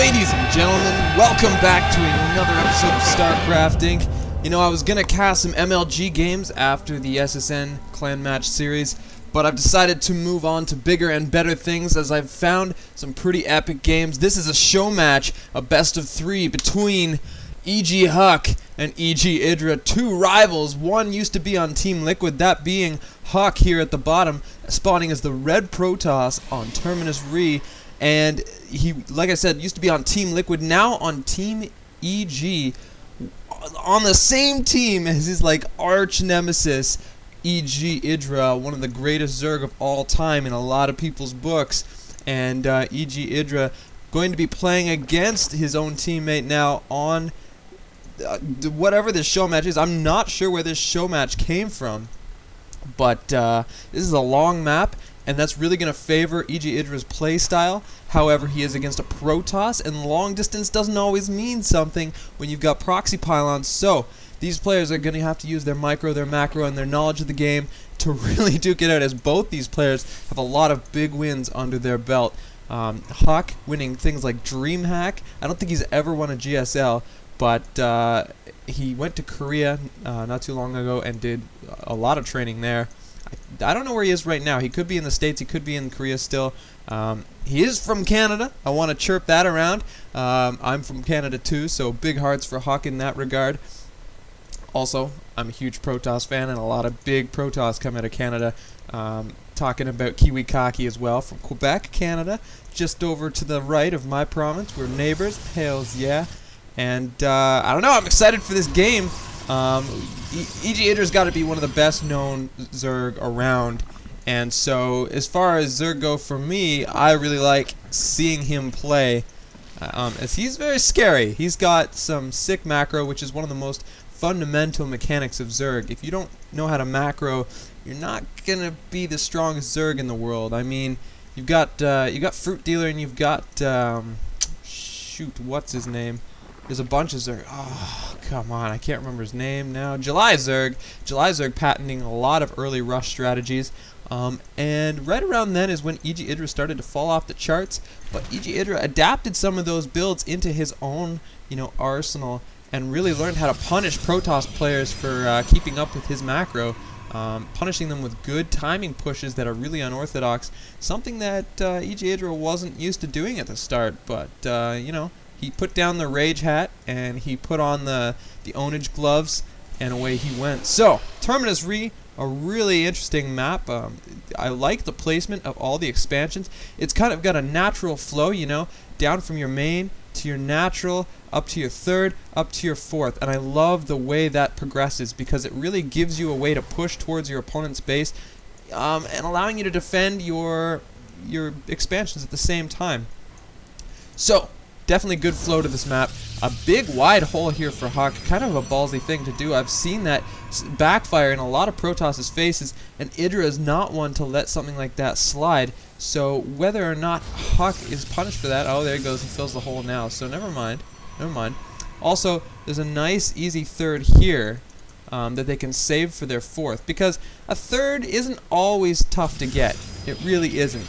Ladies and gentlemen, welcome back to another episode of StarCraft Inc. You know, I was gonna cast some MLG games after the SSN Clan Match series, but I've decided to move on to bigger and better things as I've found some pretty epic games. This is a show match, a best of 3 between EGHuk and EGIdra, two rivals. One used to be on Team Liquid, that being Huk here at the bottom, spawning as the red Protoss on Terminus Re. And he, like I said, used to be on Team Liquid, now on Team EG, on the same team as his arch nemesis, EGIdra, one of the greatest Zerg of all time in a lot of people's books. And EGIdra going to be playing against his own teammate now on whatever this show match is. I'm not sure where this show match came from, but this is a long map, and that's really going to favor EGIdra's playstyle. However, he is against a Protoss, and long distance doesn't always mean something when you've got proxy pylons. So these players are going to have to use their micro, their macro, and their knowledge of the game to really duke it out, as both these players have a lot of big wins under their belt. Huk winning things like DreamHack. I don't think he's ever won a GSL, but he went to Korea not too long ago and did a lot of training there. I don't know where he is right now. He could be in the States, he could be in Korea still. He is from Canada. I want to chirp that around. I'm from Canada too, so big hearts for Huk in that regard. Also, I'm a huge Protoss fan, and a lot of big Protoss come out of Canada. Talking about Kiwi Kaki as well, from Quebec, Canada, just over to the right of my province. We're neighbors. Hells yeah. And I don't know, I'm excited for this game. EGIdra's got to be one of the best known Zerg around, and so as far as Zerg go for me, I really like seeing him play, as he's very scary. He's got some sick macro, which is one of the most fundamental mechanics of Zerg. If you don't know how to macro, you're not gonna be the strongest Zerg in the world. I mean, you've got Fruit Dealer, and you've got shoot, what's his name? There's a bunch of Zerg. Oh, come on, I can't remember his name now. July Zerg patenting a lot of early rush strategies. And right around then is when EGIdra started to fall off the charts. But EGIdra adapted some of those builds into his own, arsenal, and really learned how to punish Protoss players for keeping up with his macro. Punishing them with good timing pushes that are really unorthodox. Something that EGIdra wasn't used to doing at the start, but, he put down the Rage Hat, and he put on the Ownage Gloves, and away he went. So, Terminus Re, a really interesting map. I like the placement of all the expansions. It's kind of got a natural flow, down from your main to your natural, up to your third, up to your fourth. And I love the way that progresses, because it really gives you a way to push towards your opponent's base, and allowing you to defend your expansions at the same time. So, definitely good flow to this map. A big wide hole here for Huk, kind of a ballsy thing to do. I've seen that backfire in a lot of Protoss' faces, and Idra is not one to let something like that slide. So whether or not Huk is punished for that, oh, there he goes, he fills the hole now. So never mind. Also, there's a nice easy third here that they can save for their fourth, because a third isn't always tough to get. It really isn't.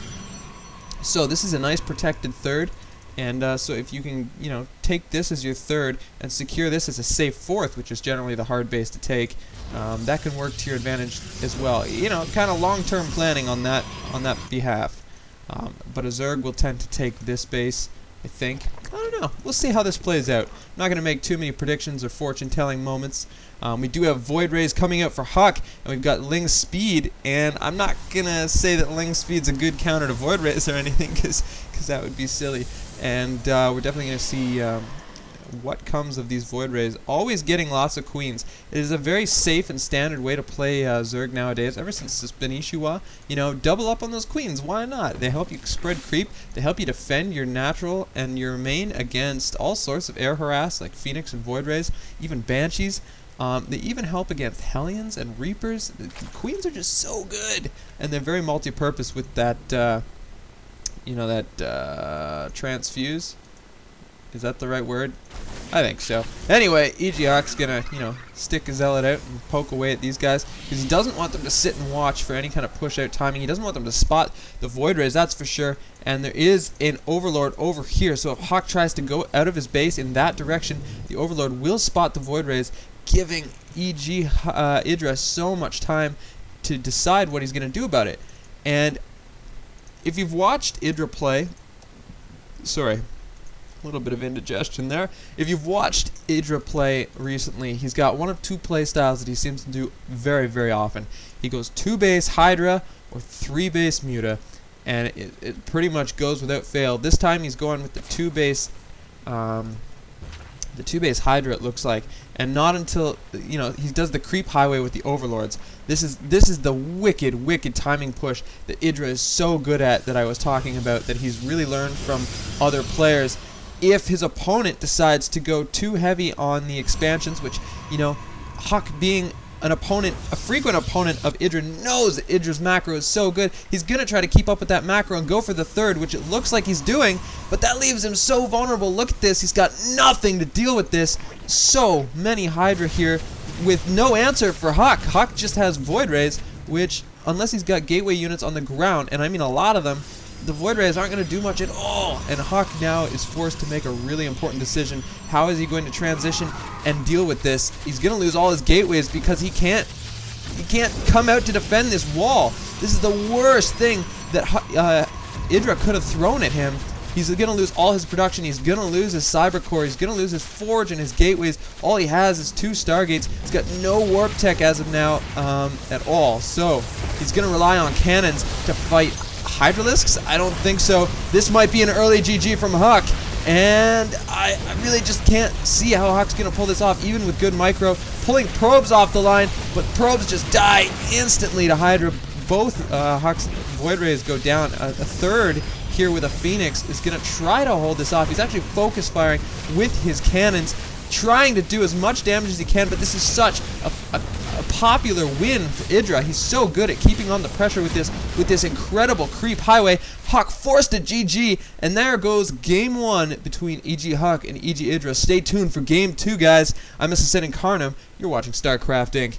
So this is a nice protected third. And so if you can, take this as your third and secure this as a safe fourth, which is generally the hard base to take, that can work to your advantage as well. Kind of long-term planning on that behalf. But a Zerg will tend to take this base, I think. I don't know. We'll see how this plays out. I'm not going to make too many predictions or fortune-telling moments. We do have Void Rays coming out for Huk, and we've got Ling Speed, and I'm not going to say that Ling Speed's a good counter to Void Rays or anything, because that would be silly. And we're definitely going to see what comes of these Void Rays. Always getting lots of queens. It is a very safe and standard way to play Zerg nowadays. Ever since it's been Ishiwa, double up on those queens. Why not? They help you spread creep. They help you defend your natural and your main against all sorts of air harass, like Phoenix and Void Rays, even Banshees. They even help against Hellions and Reapers. The queens are just so good, and they're very multi-purpose with that. Transfuse. Is that the right word? I think so. Anyway, EGHuk's gonna, stick his zealot out and poke away at these guys because he doesn't want them to sit and watch for any kind of push-out timing. He doesn't want them to spot the Void Rays, that's for sure. And there is an Overlord over here, so if Huk tries to go out of his base in that direction, the Overlord will spot the Void Rays, giving EGIdra so much time to decide what he's gonna do about it. And if you've watched Idra play, sorry, a little bit of indigestion there. If you've watched EGIdra play recently, he's got one of two play styles that he seems to do very, very often. He goes 2-base Hydra or 3-base Muta, and it pretty much goes without fail. This time he's going with the 2-base Hydra, it looks like, and not until he does the creep highway with the Overlords. This is the wicked timing push that EGIdra is so good at, that I was talking about, that he's really learned from other players. If his opponent decides to go too heavy on the expansions, which, Huk being a frequent opponent of EGIdra, knows that EGIdra's macro is so good, he's going to try to keep up with that macro and go for the third, which it looks like he's doing, but that leaves him so vulnerable. Look at this, he's got nothing to deal with this. So many Hydra here with no answer for Huk. Huk just has Void Rays, which, unless he's got gateway units on the ground, and I mean a lot of them, the Void Rays aren't going to do much at all, and Huk now is forced to make a really important decision. How is he going to transition and deal with this? He's going to lose all his gateways because he can't come out to defend this wall. This is the worst thing that EGIdra could have thrown at him. He's going to lose all his production. He's going to lose his Cyber Core. He's going to lose his Forge and his gateways. All he has is 2 Stargates. He's got no Warp Tech as of now at all. So he's going to rely on cannons to fight Hydralisks? I don't think so. This might be an early GG from Huk, and I really just can't see how Huk's going to pull this off, even with good micro. Pulling probes off the line, but probes just die instantly to Hydra. Both Huk's Void Rays go down. A third here with a Phoenix is going to try to hold this off. He's actually focus firing with his cannons, trying to do as much damage as he can, but this is such a popular win for EGIdra. He's so good at keeping on the pressure with this incredible creep highway. Huk forced a GG, and there goes Game 1 between EGHuk and EGIdra. Stay tuned for Game 2, guys. I'm Mr. Incarnum. You're watching StarCraft Inc.